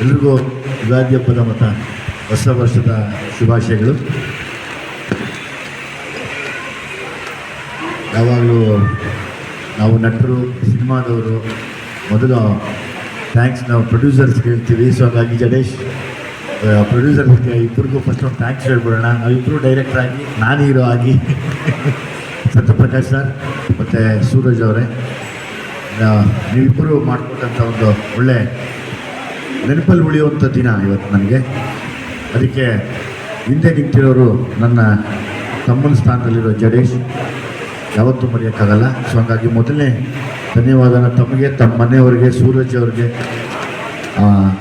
ಎಲ್ರಿಗೂ ಯುಗಾದಿ ಹಬ್ಬದ ಮತ್ತು ಹೊಸ ವರ್ಷದ ಶುಭಾಶಯಗಳು. ಯಾವಾಗಲೂ ನಾವು ನಟರು, ಸಿನಿಮಾದವರು ಮೊದಲು ಥ್ಯಾಂಕ್ಸ್ ನಾವು ಪ್ರೊಡ್ಯೂಸರ್ಸ್ಗೆ ಹೇಳ್ತೀವಿ. ಸೊ ಹಾಗಾಗಿ ಜಡೇಶ್ ಪ್ರೊಡ್ಯೂಸರ್ಸ್ಗೆ ಇಬ್ಬರಿಗೂ ಫಸ್ಟ್ ಒಂದು ಥ್ಯಾಂಕ್ಸ್ ಹೇಳ್ಬಿಡೋಣ. ನಾವಿಬ್ಬರು ಡೈರೆಕ್ಟರ್ ಆಗಿ, ನಾನು ಹೀರೋ ಆಗಿ, ಸತ್ಯಪ್ರಕಾಶ್ ಸರ್ ಮತ್ತು ಸೂರಜ್ ಅವರೇ, ನೀವಿಬ್ಬರು ಮಾಡಿಕೊಟ್ಟಂಥ ಒಂದು ಒಳ್ಳೆ ನೆನಪಲ್ಲಿ ಉಳಿಯುವಂಥ ದಿನ ಇವತ್ತು ನನಗೆ. ಅದಕ್ಕೆ ಹಿಂದೆ ನಿಂತಿರೋರು ನನ್ನ ತಮ್ಮನ ಸ್ಥಾನದಲ್ಲಿರೋ ಜಡೇಶ್, ಯಾವತ್ತೂ ಮರೆಯೋಕ್ಕಾಗಲ್ಲ. ಸೊ ಹಾಗಾಗಿ ಮೊದಲನೇ ಧನ್ಯವಾದನ ತಮಗೆ, ತಮ್ಮ ಮನೆಯವರಿಗೆ, ಸೂರಜ್ ಅವ್ರಿಗೆ,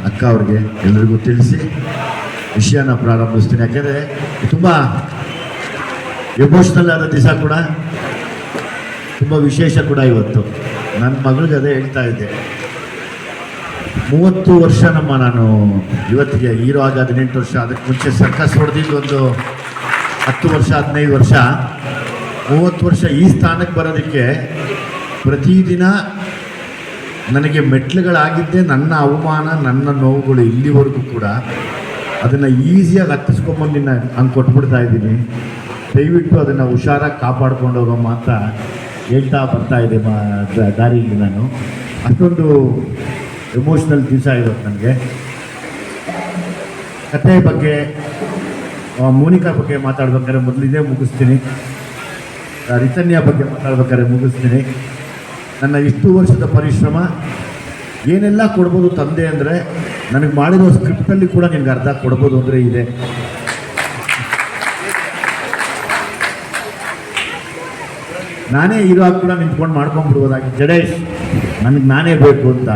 ಅಕ್ಕ ಅವ್ರಿಗೆ ಎಲ್ಲರಿಗೂ ತಿಳಿಸಿ ವಿಷಯನ ಪ್ರಾರಂಭಿಸ್ತೀನಿ. ಯಾಕೆಂದರೆ ತುಂಬ ಎಮೋಷ್ನಲ್ ಆದ ದಿವಸ ಕೂಡ, ತುಂಬ ವಿಶೇಷ ಕೂಡ ಇವತ್ತು. ನನ್ನ ಮಗಳಿಗೆ ಅದೇ ಹೇಳ್ತಾ ಇದ್ದೆ, 30 ವರ್ಷ ನಾನು ಇವತ್ತಿಗೆ ಹೀರೋ ಆಗಿ 18 ವರ್ಷ, ಅದಕ್ಕೆ ಮುಂಚೆ ಸರ್ಕಸ್ ಹೊಡೆದಿದ್ದು ಒಂದು 10 ವರ್ಷ 15 ವರ್ಷ, 30 ವರ್ಷ ಈ ಸ್ಥಾನಕ್ಕೆ ಬರೋದಕ್ಕೆ ಪ್ರತಿದಿನ ನನಗೆ ಮೆಟ್ಲುಗಳಾಗಿದ್ದೇ ನನ್ನ ಅವಮಾನ, ನನ್ನ ನೋವುಗಳು. ಇಲ್ಲಿವರೆಗೂ ಕೂಡ ಅದನ್ನು ಈಸಿಯಾಗಿ ಹತ್ತಿಸ್ಕೊಂಬಂದು ಹಂಗೆ ಕೊಟ್ಬಿಡ್ತಾ ಇದ್ದೀನಿ. ದಯವಿಟ್ಟು ಅದನ್ನು ಹುಷಾರಾಗಿ ಕಾಪಾಡ್ಕೊಂಡು ಹೋಗಮ್ಮ ಅಂತ ಹೇಳ್ತಾ ಬರ್ತಾ ಇದೆ ದಾರಿಯಲ್ಲಿ. ನಾನು ಅಷ್ಟೊಂದು ಎಮೋಷ್ನಲ್ ದಿವಸ ಇವತ್ತು ನನಗೆ. ಕಥೆ ಬಗ್ಗೆ, ಮೋನಿಕಾ ಬಗ್ಗೆ ಮಾತಾಡ್ಬೇಕಾದ್ರೆ ಮೊದಲು ಇದೇ ಮುಗಿಸ್ತೀನಿ. ರಿತನ್ಯ ಬಗ್ಗೆ ಮಾತಾಡ್ಬೇಕಾದ್ರೆ ಮುಗಿಸ್ತೀನಿ. ನನ್ನ ಇಷ್ಟು ವರ್ಷದ ಪರಿಶ್ರಮ ಏನೆಲ್ಲ ಕೊಡ್ಬೋದು ತಂದೆ ಅಂದರೆ, ನನಗೆ ಮಾಡಿರೋ ಸ್ಕ್ರಿಪ್ಟಲ್ಲಿ ಕೂಡ ನಿನಗೆ ಅರ್ಧ ಕೊಡ್ಬೋದು ಅಂದರೆ ಇದೆ. ನಾನೇ ಹೀರೋ ಆಗಿ ಕೂಡ ನಿಂತ್ಕೊಂಡು ಮಾಡ್ಕೊಂಡ್ಬಿಡ್ಬೋದಾಗಿ, ಜಡೇಶ್ ನನಗೆ ನಾನೇ ಬೇಕು ಅಂತ.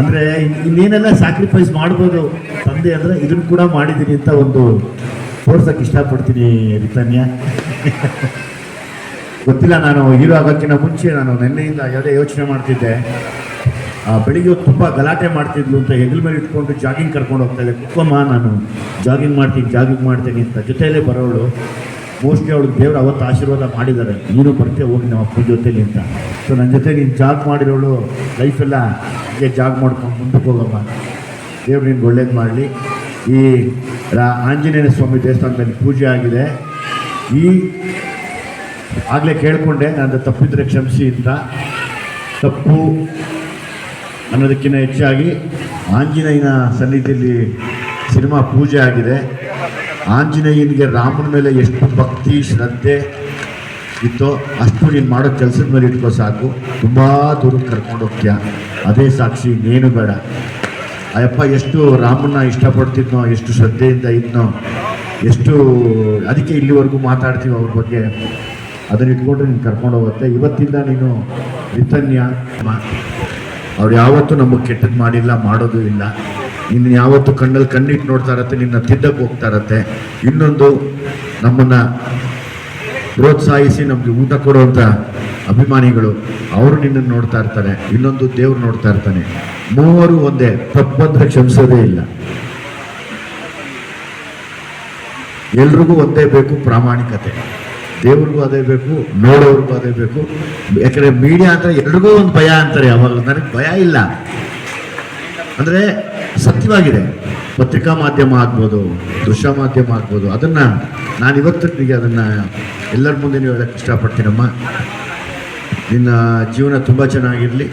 ಅಂದರೆ ಇನ್ನೇನೆಲ್ಲ ಸ್ಯಾಕ್ರಿಫೈಸ್ ಮಾಡ್ಬೋದು ತಂದೆ ಅಂದರೆ ಇದನ್ನು ಕೂಡ ಮಾಡಿದ್ದೀನಿ ಅಂತ ಒಂದು ತೋರ್ಸೋಕ್ಕೆ ಇಷ್ಟಪಡ್ತೀನಿ. ರಿತನ್ಯ ಗೊತ್ತಿಲ್ಲ, ನಾನು ಹೀರೋ ಆಗೋಕ್ಕಿಂತ ಮುಂಚೆ ನಾನು ನೆನ್ನೆಯಿಂದ ಯಾವುದೇ ಯೋಚನೆ ಮಾಡ್ತಿದ್ದೆ. ಬೆಳಿಗ್ಗೆ ತುಂಬ ಗಲಾಟೆ ಮಾಡ್ತಿದ್ಲು ಅಂತ ಹೆಗಲ ಮೇಲೆ ಇಟ್ಕೊಂಡು ಜಾಗಿಂಗ್ ಕರ್ಕೊಂಡು ಹೋಗ್ತಾ ಇದ್ದೆ. ಕುಕ್ಕಮ್ಮ ನಾನು ಜಾಗಿಂಗ್ ಮಾಡ್ತೀನಿ ಅಂತ ಜೊತೆಯಲ್ಲೇ ಬರೋಳು. ಮೋಸ್ಟ್ಲಿ ಅವಳಿಗೆ ದೇವರು ಅವತ್ತು ಆಶೀರ್ವಾದ ಮಾಡಿದ್ದಾರೆ, ನೀನು ಬರ್ತೀಯ ಹೋಗಿ ನಮ್ಮ ಅಪ್ಪನ ಜೊತೆಲಿ ಅಂತ. ಸೊ ನನ್ನ ಜೊತೆ ನೀನು ಜಾಗ್ ಮಾಡಿರೋಳು ಲೈಫೆಲ್ಲ ಹೀಗೆ ಜಾಗ್ ಮಾಡ್ಕೊಂಡು ಮುಂದಕ್ಕೆ ಹೋಗಮ್ಮ, ದೇವ್ರು ನಿನ್ಗೆ ಒಳ್ಳೇದು ಮಾಡಲಿ. ಈ ಆಂಜನೇಯ ಸ್ವಾಮಿ ದೇವಸ್ಥಾನದಲ್ಲಿ ಪೂಜೆ ಆಗಿದೆ. ಈ ಆಗಲೇ ಕೇಳಿಕೊಂಡೆ, ನಾನು ತಪ್ಪಿದ್ರೆ ಕ್ಷಮಿಸಿ ಅಂತ. ತಪ್ಪು ಅನ್ನೋದಕ್ಕಿಂತ ಹೆಚ್ಚಾಗಿ ಆಂಜನೇಯನ ಸನ್ನಿಧಿಯಲ್ಲಿ ಸಿನಿಮಾ ಪೂಜೆ ಆಗಿದೆ. ಆಂಜನೇಯನಿಗೆ ರಾಮನ ಮೇಲೆ ಎಷ್ಟು ಭಕ್ತಿ ಶ್ರದ್ಧೆ ಇತ್ತೋ ಅಷ್ಟು ನೀನು ಮಾಡೋ ಕೆಲಸದ ಮೇಲೆ ಇಟ್ಕೋ ಸಾಕು. ತುಂಬ ದೂರಕ್ಕೆ ಕರ್ಕೊಂಡು ಹೋಗ್ತೀಯ, ಅದೇ ಸಾಕ್ಷಿ, ಇನ್ನೇನು ಬೇಡ. ಅಯ್ಯಪ್ಪ ಎಷ್ಟು ರಾಮನ್ನ ಇಷ್ಟಪಡ್ತಿದ್ನೋ, ಎಷ್ಟು ಶ್ರದ್ಧೆಯಿಂದ ಇದ್ನೋ, ಎಷ್ಟು ಅದಕ್ಕೆ ಇಲ್ಲಿವರೆಗೂ ಮಾತಾಡ್ತೀವಿ ಅವ್ರ ಬಗ್ಗೆ. ಅದನ್ನು ಇಟ್ಕೊಂಡ್ರೆ ನೀನು ಕರ್ಕೊಂಡು ಹೋಗುತ್ತೆ. ಇವತ್ತಿಂದ ನೀನು ರಿತನ್ಯ, ಅವ್ರು ಯಾವತ್ತೂ ನಮಗೆ ಕೆಟ್ಟದ್ದು ಮಾಡಿಲ್ಲ, ಮಾಡೋದು ಇಲ್ಲ. ನಿನ್ನ ಯಾವತ್ತು ಕಣ್ಣಲ್ಲಿ ಕಣ್ಣಿಟ್ಟು ನೋಡ್ತಾ ಇರತ್ತೆ, ನಿನ್ನ ತಿದ್ದಕ್ಕೆ ಹೋಗ್ತಾ ಇರತ್ತೆ. ಇನ್ನೊಂದು, ನಮ್ಮನ್ನು ಪ್ರೋತ್ಸಾಹಿಸಿ ನಮಗೆ ಊಟ ಕೊಡುವಂಥ ಅಭಿಮಾನಿಗಳು, ಅವರು ನಿನ್ನನ್ನು ನೋಡ್ತಾ ಇರ್ತಾರೆ. ಇನ್ನೊಂದು, ದೇವ್ರು ನೋಡ್ತಾ ಇರ್ತಾನೆ. ಮೂವರು ಒಂದೇ, ತಪ್ಪಂದ್ರೆ ಕ್ಷಮಿಸೋದೇ ಇಲ್ಲ. ಎಲ್ರಿಗೂ ಒಂದೇ ಬೇಕು ಪ್ರಾಮಾಣಿಕತೆ. ದೇವ್ರಿಗೂ ಅದೇ ಬೇಕು, ನೋಡೋರ್ಗೂ ಅದೇ ಬೇಕು. ಯಾಕಂದರೆ ಮೀಡಿಯಾ ಅಂತ ಎಲ್ರಿಗೂ ಒಂದು ಭಯ ಅಂತಾರೆ. ಅವಾಗ ನನಗೆ ಭಯ ಇಲ್ಲ, ಅಂದರೆ ಸತ್ಯವಾಗಿದೆ. ಪತ್ರಿಕಾ ಮಾಧ್ಯಮ ಆಗ್ಬೋದು, ದೃಶ್ಯ ಮಾಧ್ಯಮ ಆಗ್ಬೋದು, ಅದನ್ನು ನಾನು ಇವತ್ತಿಗೆ ಅದನ್ನು ಎಲ್ಲರ ಮುಂದೆ ಹೇಳೋಕ್ಕೆ ಇಷ್ಟಪಡ್ತೀನಮ್ಮ. ನಿನ್ನ ಜೀವನ ತುಂಬ ಚೆನ್ನಾಗಿರಲಿ,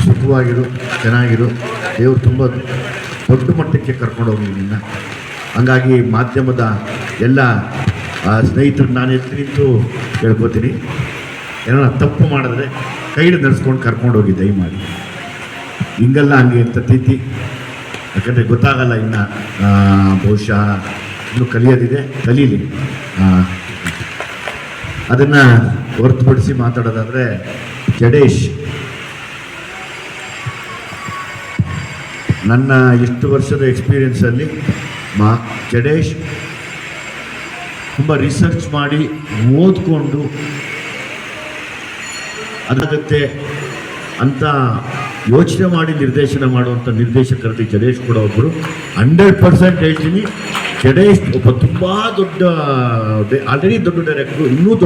ಸುಖವಾಗಿರು, ಚೆನ್ನಾಗಿರು. ದೇವರು ತುಂಬ ದೊಡ್ಡ ಮಟ್ಟಕ್ಕೆ ಕರ್ಕೊಂಡು ಹೋಗಲಿ ನಿನ್ನ. ಹಂಗಾಗಿ ಮಾಧ್ಯಮದ ಎಲ್ಲ ಸ್ನೇಹಿತರು ನಾನು ಎದ್ದು ನಿಂತು ಹೇಳ್ಕೊತೀನಿ, ಏನಾರ ತಪ್ಪು ಮಾಡಿದ್ರೆ ಕೈ ನಡೆಸ್ಕೊಂಡು ಕರ್ಕೊಂಡು ಹೋಗಿ ದಯಮಾಡಿ. ಹಿಂಗಲ್ಲ ಹಂಗೆ ಅಂತ ತಿದ್ದಿ, ಯಾಕಂದರೆ ಗೊತ್ತಾಗಲ್ಲ ಇನ್ನು, ಬಹುಶಃ ಇನ್ನೂ ಕಲಿಯೋದಿದೆ, ಕಲೀಲಿ. ಅದನ್ನು ಹೊರತುಪಡಿಸಿ ಮಾತಾಡೋದಾದರೆ, ಜಡೇಶ್ ನನ್ನ ಇಷ್ಟು ವರ್ಷದ ಎಕ್ಸ್ಪೀರಿಯನ್ಸಲ್ಲಿ ಜಡೇಶ್ ತುಂಬ ರಿಸರ್ಚ್ ಮಾಡಿ ಓದ್ಕೊಂಡು ಅದಾಗುತ್ತೆ ಅಂತ ಯೋಚನೆ ಮಾಡಿ ನಿರ್ದೇಶನ ಮಾಡುವಂಥ ನಿರ್ದೇಶಕರಲ್ಲಿ ಜಡೇಶ್ ಕೂಡ ಒಬ್ಬರು. 100% ಹೇಳ್ತೀನಿ, ಜಡೇಶ್ ಒಬ್ಬ ತುಂಬ ದೊಡ್ಡ, ಆಲ್ರೆಡಿ ದೊಡ್ಡ ಡೈರೆಕ್ಟ್ರು, ಇನ್ನೂ ದೊಡ್ಡ